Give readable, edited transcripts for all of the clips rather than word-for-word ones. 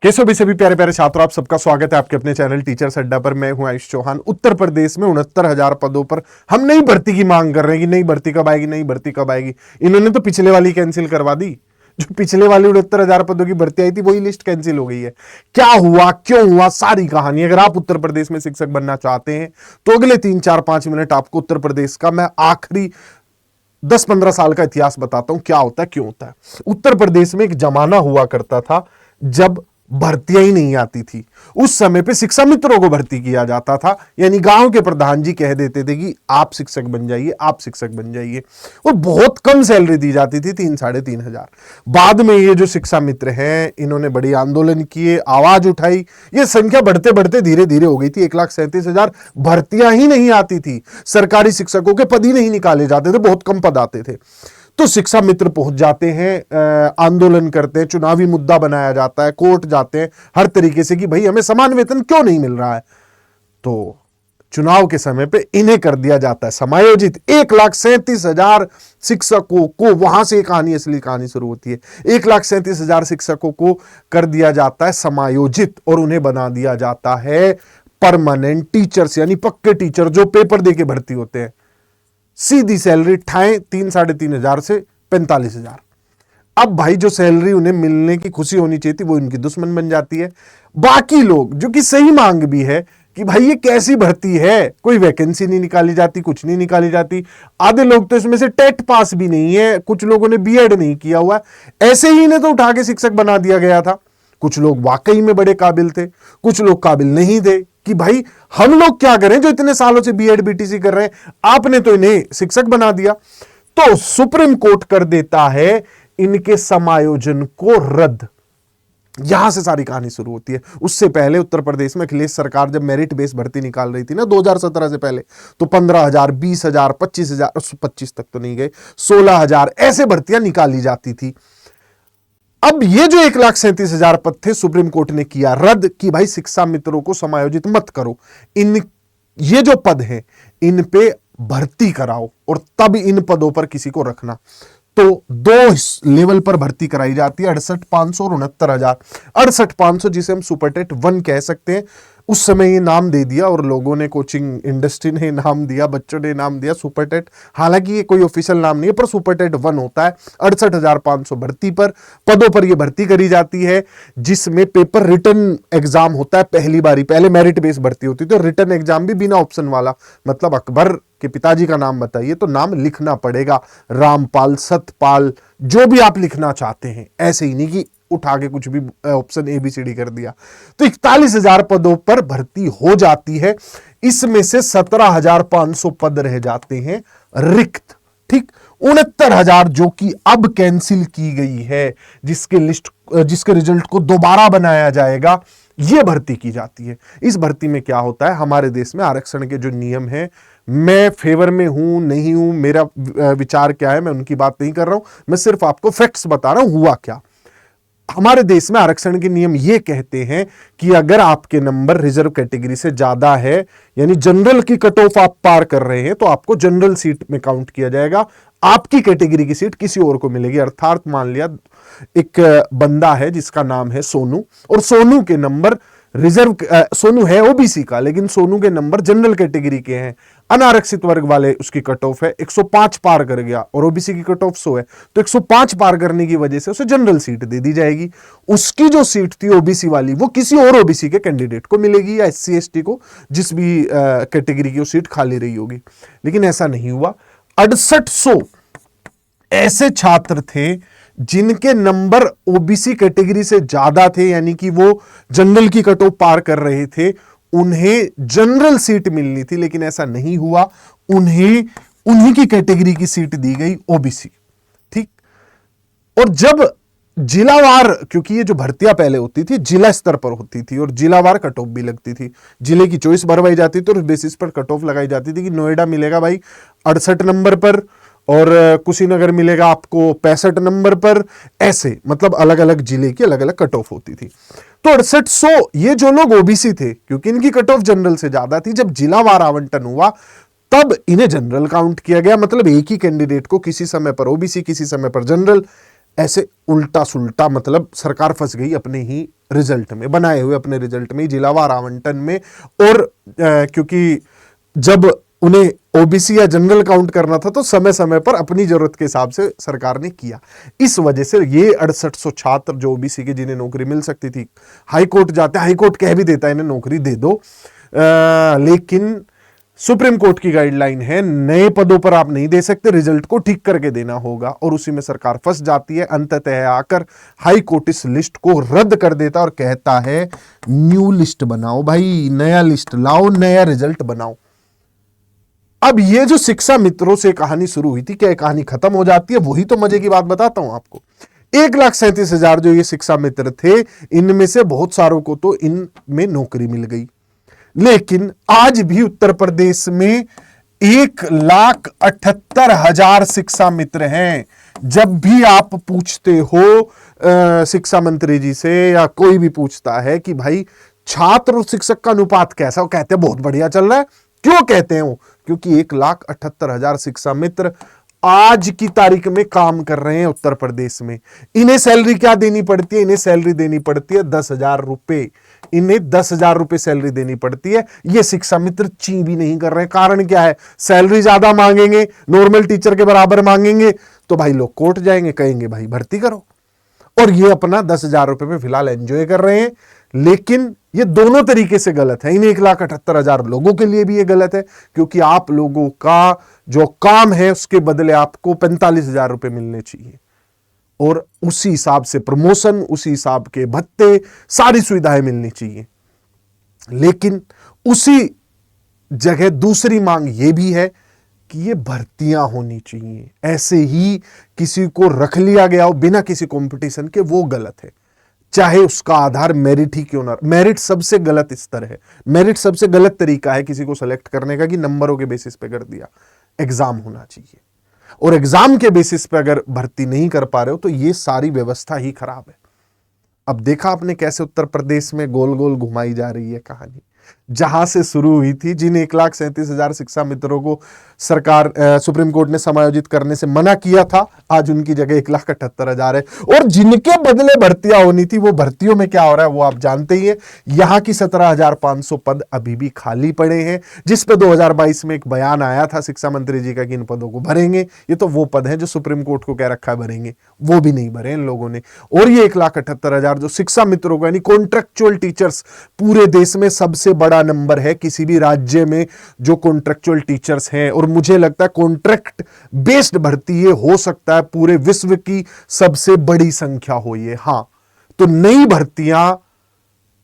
कैसे भी सभी प्यारे प्यारे छात्रों, आप सबका स्वागत है आपके अपने चैनल टीचर्स अड्डा पर। मैं हूं आयुष चौहान। उत्तर प्रदेश में 69,000 पदों पर हम नई भर्ती की मांग कर रहे हैं कि नई भर्ती कब आएगी, नई भर्ती कब आएगी। इन्होंने तो पिछले वाली कैंसिल करवा दी। जो पिछले वाली 69,000 पदों की भर्ती आई थी वही लिस्ट कैंसिल हो गई है। क्या हुआ, क्यों हुआ, सारी कहानी। अगर आप उत्तर प्रदेश में शिक्षक बनना चाहते हैं तो अगले 3 4 5 मिनट आपको उत्तर प्रदेश का मैं आखिरी 10 15 साल का इतिहास बताता हूं, क्या होता है, क्यों होता है। उत्तर प्रदेश में एक जमाना हुआ करता था जब भर्तियां ही नहीं आती थी। उस समय पे शिक्षा मित्रों को भर्ती किया जाता था, यानी गांव के प्रधान जी कह देते थे कि आप शिक्षक बन जाइए, आप शिक्षक बन जाइए, और बहुत कम सैलरी दी जाती थी, 3 साढ़े 3 हजार। बाद में ये जो शिक्षा मित्र हैं, इन्होंने बड़ी आंदोलन किए, आवाज उठाई, ये संख्या बढ़ते बढ़ते धीरे धीरे हो गई थी 1,37,000। भर्तियां ही नहीं आती थी, सरकारी शिक्षकों के पद ही नहीं निकाले जाते थे, बहुत कम पद आते थे। तो शिक्षा मित्र पहुंच जाते हैं, आंदोलन करते हैं, चुनावी मुद्दा बनाया जाता है, कोर्ट जाते हैं हर तरीके से कि भाई हमें समान वेतन क्यों नहीं मिल रहा है। तो चुनाव के समय पे इन्हें कर दिया जाता है समायोजित। 1,37,000 शिक्षकों को, वहां से कहानी, असली कहानी शुरू होती है। 1,37,000 शिक्षकों को कर दिया जाता है समायोजित और उन्हें बना दिया जाता है परमानेंट टीचर्स, यानी पक्के टीचर जो पेपर देके भर्ती होते हैं। सीधी सैलरी ठाए 3 साढ़े 3 हजार से 45,000। अब भाई जो सैलरी उन्हें मिलने की खुशी होनी चाहिए थी वो इनकी दुश्मन बन जाती है। बाकी लोग जो कि सही मांग भी है कि भाई ये कैसी भर्ती है, कोई वैकेंसी नहीं निकाली जाती, कुछ नहीं निकाली जाती। आधे लोग तो इसमें से टेट पास भी नहीं है, कुछ लोगों ने बीएड नहीं किया हुआ, ऐसे ही इन्हें तो उठा के शिक्षक बना दिया गया था। कुछ लोग वाकई में बड़े काबिल थे, कुछ लोग काबिल नहीं थे कि भाई हम लोग क्या करें जो इतने सालों से बीएड बीटीसी कर रहे हैं, आपने तो इन्हें शिक्षक बना दिया। तो सुप्रीम कोर्ट कर देता है इनके समायोजन को रद्द। यहां से सारी कहानी शुरू होती है। उससे पहले उत्तर प्रदेश में अखिलेश सरकार जब मेरिट बेस भर्ती निकाल रही थी ना 2017 से पहले, तो 15,000, 20,000, 25,000, 25 तक तो नहीं गए, 16,000 ऐसे भर्तियां निकाली जाती थी। अब ये जो 1,37,000 पद थे, सुप्रीम कोर्ट ने किया रद्द कि भाई शिक्षा मित्रों को समायोजित मत करो, इन ये जो पद हैं इन पे भर्ती कराओ और तब इन पदों पर किसी को रखना। तो 2 लेवल पर भर्ती कराई जाती है, 68,500 और 69,000। 68,500 जिसे हम सुपरटेट 1 कह सकते हैं, उस समय ये नाम दे दिया और लोगों ने, कोचिंग इंडस्ट्री ने नाम दिया, बच्चों ने नाम दिया सुपरटेट। हालांकि ये कोई ऑफिशियल नाम नहीं है, पर सुपरटेट 1 होता है। 68,500 भर्ती पर, पदों पर यह भर्ती करी जाती है, जिसमें पेपर रिटर्न एग्जाम होता है पहली बारी। पहले मेरिट बेस भर्ती होती थी, तो रिटर्न एग्जाम भी बिना ऑप्शन वाला, मतलब अकबर के पिताजी का नाम बताइए तो नाम लिखना पड़ेगा, रामपाल, सतपाल, जो भी आप लिखना चाहते हैं, ऐसे ही नहीं कि उठा के कुछ भी ऑप्शन ABCD कर दिया। तो 41,000 पदों पर भर्ती हो जाती है, इसमें से 17,500 पद रह जाते हैं रिक्त। ठीक, 69,000 जो कि अब कैंसिल की गई है, जिसके रिजल्ट को दोबारा बनाया जाएगा, यह भर्ती की जाती है। इस भर्ती में क्या होता है, हमारे देश में आरक्षण के जो नियम हैं, मैं फेवर में हूं नहीं हूं, मेरा विचार क्या है, मैं उनकी बात नहीं कर रहा हूं, मैं सिर्फ आपको फैक्ट्स बता रहा हूं हुआ क्या। हमारे देश में आरक्षण के नियम यह कहते हैं कि अगर आपके नंबर रिजर्व कैटेगरी से ज्यादा है, यानी जनरल की कट ऑफ आप पार कर रहे हैं, तो आपको जनरल सीट में काउंट किया जाएगा, आपकी कैटेगरी की सीट किसी और को मिलेगी। अर्थात मान लिया एक बंदा है जिसका नाम है सोनू, और सोनू के नंबर रिजर्व, सोनू है ओबीसी का, लेकिन सोनू के नंबर जनरल कैटेगरी के हैं, अनारक्षित वर्ग वाले, उसकी कट ऑफ है 105 पार कर गया और ओबीसी की कट ऑफ 100 है, तो 105 पार करने की वजह से उसे जनरल सीट दे दी जाएगी। उसकी जो सीट थी ओबीसी वाली, वो किसी और ओबीसी के कैंडिडेट को मिलेगी, या SC ST को, जिस भी कैटेगरी की वो सीट खाली रही होगी। लेकिन ऐसा नहीं हुआ। 6800 ऐसे छात्र थे जिनके नंबर ओबीसी कैटेगरी से ज्यादा थे, यानी कि वो जनरल की कट ऑफ पार कर रहे थे, उन्हें जनरल सीट मिलनी थी, लेकिन ऐसा नहीं हुआ। उन्हीं की कैटेगरी की सीट दी गई ओबीसी। ठीक, और जब जिलावार, क्योंकि ये जो भर्तियां पहले होती थी जिला स्तर पर होती थी और जिलावार कट ऑफ भी लगती थी, जिले की चॉइस भरवाई जाती थी और उस बेसिस पर कट ऑफ लगाई जाती थी कि नोएडा मिलेगा भाई 68 नंबर पर, और कुशीनगर मिलेगा आपको 65 नंबर पर, ऐसे मतलब अलग अलग जिले की अलग अलग कट ऑफ होती थी। तो 6800 ये जो लोग ओबीसी थे, क्योंकि इनकी कट ऑफ जनरल से ज्यादा थी, जब जिलावार आवंटन हुआ तब इन्हें जनरल काउंट किया गया। मतलब एक ही कैंडिडेट को किसी समय पर ओबीसी, किसी समय पर जनरल, ऐसे उल्टा सुल्टा, मतलब सरकार फंस गई अपने ही रिजल्ट में, बनाए हुए अपने रिजल्ट में, जिलावार आवंटन में। और क्योंकि जब उन्हें ओबीसी या जनरल काउंट करना था तो समय समय पर अपनी जरूरत के हिसाब से सरकार ने किया। इस वजह से ये 6800 छात्र जो ओबीसी के, जिन्हें नौकरी मिल सकती थी, हाई कोर्ट जाते, हाई कोर्ट कह भी देता है इन्हें नौकरी दे दो, लेकिन सुप्रीम कोर्ट की गाइडलाइन है नए पदों पर आप नहीं दे सकते, रिजल्ट को ठीक करके देना होगा। और उसी में सरकार फंस जाती है। अंततः आकर हाई कोर्ट इस लिस्ट को रद्द कर देता और कहता है न्यू लिस्ट बनाओ भाई, नया लिस्ट लाओ, नया रिजल्ट बनाओ। अब ये जो शिक्षा मित्रों से कहानी शुरू हुई थी, क्या कहानी खत्म हो जाती है? वही तो मजे की बात बताता हूं आपको। 1,37,000 जो ये शिक्षा मित्र थे, इनमें से बहुत सारों को तो इनमें नौकरी मिल गई, लेकिन आज भी उत्तर प्रदेश में 1,78,000 शिक्षा मित्र हैं। जब भी आप पूछते हो शिक्षा मंत्री जी से, या कोई भी पूछता है कि भाई छात्र और शिक्षक का अनुपात कैसा, वो कहते हैं बहुत बढ़िया चल रहा है। क्यों कहते हैं वो? क्योंकि 1,78,000 शिक्षा मित्र आज की तारीख में काम कर रहे हैं उत्तर प्रदेश में। इन्हें सैलरी क्या देनी पड़ती है? इन्हें सैलरी देनी पड़ती है 10,000 रुपए। इन्हें 10,000 रुपए सैलरी देनी पड़ती है। ये शिक्षा मित्र ची भी नहीं कर रहे हैं। कारण क्या है? सैलरी ज्यादा मांगेंगे, नॉर्मल टीचर के बराबर मांगेंगे तो भाई लोग कोर्ट जाएंगे, कहेंगे भाई भर्ती करो। और ये अपना 10,000 रुपए में फिलहाल एंजॉय कर रहे हैं। लेकिन ये दोनों तरीके से गलत है। इन 1,78,000 लोगों के लिए भी ये गलत है, क्योंकि आप लोगों का जो काम है उसके बदले आपको 45,000 रुपए मिलने चाहिए, और उसी हिसाब से प्रमोशन, उसी हिसाब के भत्ते, सारी सुविधाएं मिलनी चाहिए। लेकिन उसी जगह दूसरी मांग यह भी है कि ये भर्तियां होनी चाहिए। ऐसे ही किसी को रख लिया गया हो बिना किसी कंपटीशन के, वो गलत है। चाहे उसका आधार मेरिट ही क्यों ना। मेरिट सबसे गलत स्तर है, मेरिट सबसे गलत तरीका है किसी को सेलेक्ट करने का, कि नंबरों के बेसिस पे कर दिया। एग्जाम होना चाहिए, और एग्जाम के बेसिस पे अगर भर्ती नहीं कर पा रहे हो तो ये सारी व्यवस्था ही खराब है। अब देखा आपने कैसे उत्तर प्रदेश में गोल गोल घुमाई जा रही है कहानी। जहां से शुरू हुई थी, जिन 1,37,000 शिक्षा मित्रों को सरकार सुप्रीम कोर्ट ने समायोजित करने से मना किया था, आज उनकी जगह 1,78,000 है। और जिनके बदले भर्तियां होनी थी, वो भर्तियों में क्या हो रहा है वो आप जानते ही हैं। यहां की 17,500 पद अभी भी खाली पड़े हैं, जिस पे 2022 में एक बयान आया था शिक्षा मंत्री जी का कि इन पदों को भरेंगे। ये तो वो पद हैं जो सुप्रीम कोर्ट को कह रखा है भरेंगे, वो भी नहीं भरे इन लोगों ने। और ये 1,78,000 जो शिक्षा मित्रों को, यानी कॉन्ट्रेक्चुअल टीचर्स, पूरे देश में सबसे बड़ा नंबर है किसी भी राज्य में जो कॉन्ट्रेक्चुअल टीचर्स हैं। और मुझे लगता है कॉन्ट्रैक्ट बेस्ड भर्ती ये हो सकता है पूरे विश्व की सबसे बड़ी संख्या हो ये। हां, तो नई भर्तियां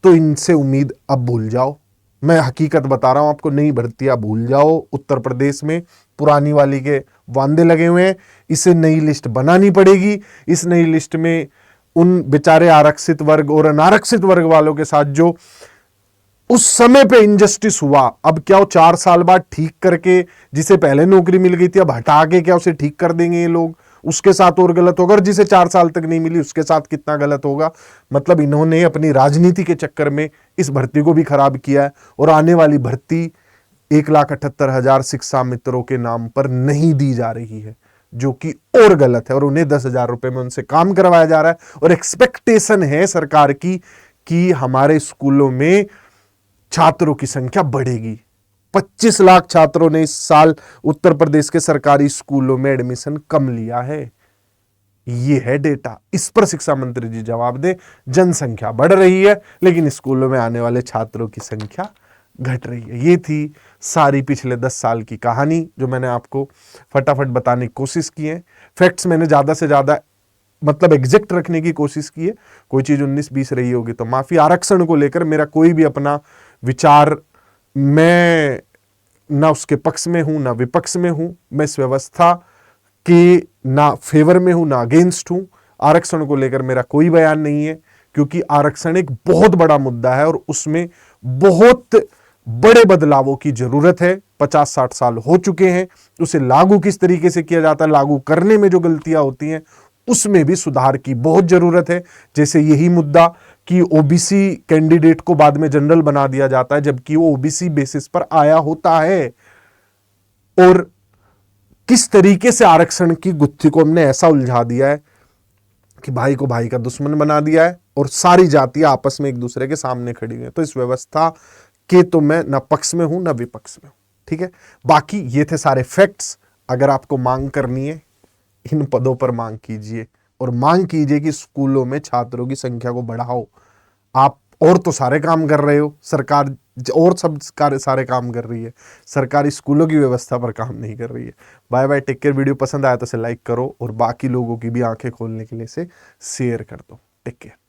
तो इनसे उम्मीद अब भूल जाओ। मैं हकीकत बता रहा हूं आपको, नई भर्तियां भूल जाओ। उत्तर प्रदेश में पुरानी वाली के वांदे लगे हुए हैं। इसे नई लिस्ट बनानी पड़ेगी। इस नई लिस्ट में उन बेचारे आरक्षित वर्ग और अनारक्षित वर्ग वालों के साथ जो उस समय पे इंजस्टिस हुआ, अब क्या वो 4 साल बाद ठीक करके, जिसे पहले नौकरी मिल गई थी अब हटा के क्या उसे ठीक कर देंगे ये लोग? उसके साथ और गलत होगा। और जिसे 4 साल तक नहीं मिली उसके साथ कितना गलत होगा। मतलब इन्होंने अपनी राजनीति के चक्कर में इस भर्ती को भी खराब किया है। और आने वाली भर्ती 1,78,000 शिक्षा मित्रों के नाम पर नहीं दी जा रही है, जो कि और गलत है। और उन्हें 10,000 रुपए में उनसे काम करवाया जा रहा है। और एक्सपेक्टेशन है सरकार की कि हमारे स्कूलों में छात्रों की संख्या बढ़ेगी। 25 लाख छात्रों ने इस साल उत्तर प्रदेश के सरकारी स्कूलों में एडमिशन कम लिया है। यह है डेटा। इस पर शिक्षा मंत्री जी जवाब दे। जनसंख्या बढ़ रही है लेकिन स्कूलों में आने वाले छात्रों की संख्या घट रही है। ये थी सारी पिछले 10 साल की कहानी जो मैंने आपको फटाफट बताने की कोशिश की है। फैक्ट्स मैंने ज्यादा से ज्यादा मतलब एग्जैक्ट रखने की कोशिश की है। कोई चीज 19-20 रही होगी तो माफी। आरक्षण को लेकर मेरा कोई भी अपना विचार, मैं ना उसके पक्ष में हूं ना विपक्ष में हूं। मैं इस व्यवस्था के ना फेवर में हूं ना अगेंस्ट हूं। आरक्षण को लेकर मेरा कोई बयान नहीं है, क्योंकि आरक्षण एक बहुत बड़ा मुद्दा है और उसमें बहुत बड़े बदलावों की जरूरत है। 50-60 साल हो चुके हैं। उसे लागू किस तरीके से किया जाता है, लागू करने में जो गलतियां होती हैं उसमें भी सुधार की बहुत जरूरत है। जैसे यही मुद्दा कि ओबीसी कैंडिडेट को बाद में जनरल बना दिया जाता है, जबकि वो ओबीसी बेसिस पर आया होता है। और किस तरीके से आरक्षण की गुत्थी को हमने ऐसा उलझा दिया है कि भाई को भाई का दुश्मन बना दिया है और सारी जातियां आपस में एक दूसरे के सामने खड़ी हुई है। तो इस व्यवस्था के तो मैं न पक्ष में हूं न विपक्ष में हूं। ठीक है, बाकी ये थे सारे फैक्ट्स। अगर आपको मांग करनी है, इन पदों पर मांग कीजिए और मांग कीजिए कि स्कूलों में छात्रों की संख्या को बढ़ाओ। आप और तो सारे काम कर रहे हो, सरकार और सब सारे काम कर रही है, सरकारी स्कूलों की व्यवस्था पर काम नहीं कर रही है। Bye bye, take care. Video पसंद आया तो इसे लाइक करो और बाकी लोगों की भी आंखें खोलने के लिए इसे शेयर कर दो। Take care.